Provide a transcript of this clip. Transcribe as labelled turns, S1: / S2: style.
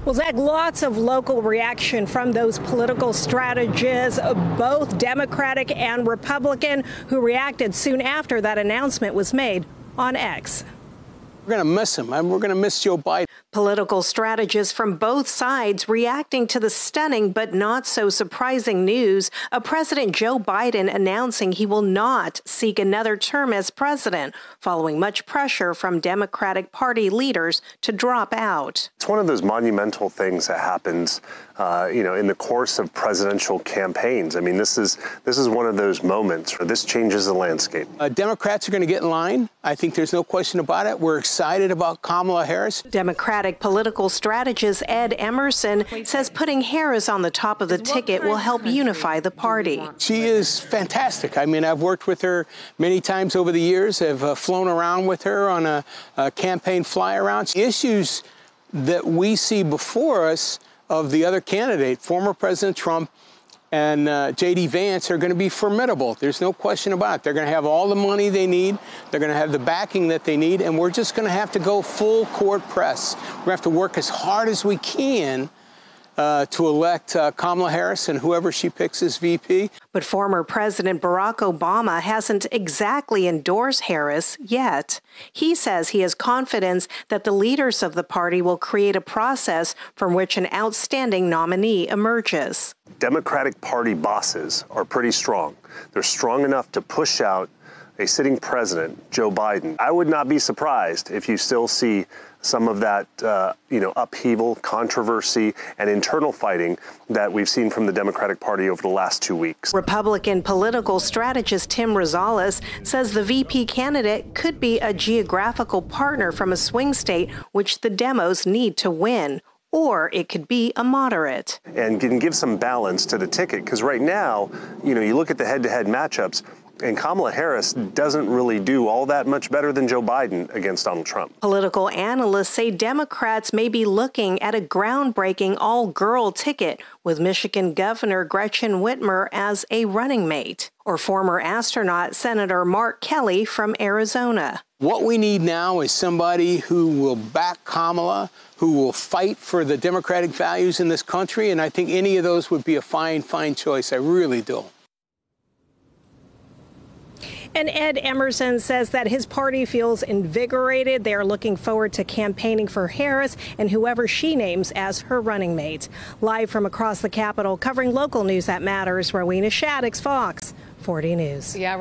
S1: Well, Zach, lots of local reaction from those political strategists, both Democratic and Republican, who reacted soon after that announcement was made on X.
S2: We're going to miss him. We're going to miss Joe Biden.
S1: Political strategists from both sides reacting to the stunning but not so surprising news of President Joe Biden announcing he will not seek another term as president, following much pressure from Democratic Party leaders to drop out.
S3: It's one of those monumental things that happens, in the course of presidential campaigns. I mean, this is one of those moments where this changes the landscape.
S2: Democrats are going to get in line. I think there's no question about it. We're excited about Kamala Harris.
S1: Democratic political strategist Ed Emerson says putting Harris on the top of the ticket will help unify the party.
S2: She is fantastic. I mean, I've worked with her many times over the years. I've flown around with her on a campaign fly-around. Issues that we see before us of the other candidate, former President Trump, and J.D. Vance are going to be formidable. There's no question about it. They're going to have all the money they need. They're going to have the backing that they need. And we're just going to have to go full court press. We're going to have to work as hard as we can to elect Kamala Harris and whoever she picks as VP.
S1: But former President Barack Obama hasn't exactly endorsed Harris yet. He says he has confidence that the leaders of the party will create a process from which an outstanding nominee emerges.
S3: Democratic Party bosses are pretty strong. They're strong enough to push out a sitting president, Joe Biden. I would not be surprised if you still see some of that, upheaval, controversy, and internal fighting that we've seen from the Democratic Party over the last 2 weeks.
S1: Republican political strategist Tim Rosales says the VP candidate could be a geographical partner from a swing state, which the Demos need to win. Or it could be a moderate.
S3: And can give some balance to the ticket, because right now, you look at the head-to-head matchups, and Kamala Harris doesn't really do all that much better than Joe Biden against Donald Trump.
S1: Political analysts say Democrats may be looking at a groundbreaking all-girl ticket with Michigan Governor Gretchen Whitmer as a running mate, or former astronaut Senator Mark Kelly from Arizona.
S2: What we need now is somebody who will back Kamala, who will fight for the democratic values in this country, and I think any of those would be a fine choice. I really do.
S1: And Ed Emerson says that his party feels invigorated. They are looking forward to campaigning for Harris and whoever she names as her running mate. Live from across the Capitol, covering local news that matters, Rowena Shaddix, Fox 40 News.
S4: Yeah,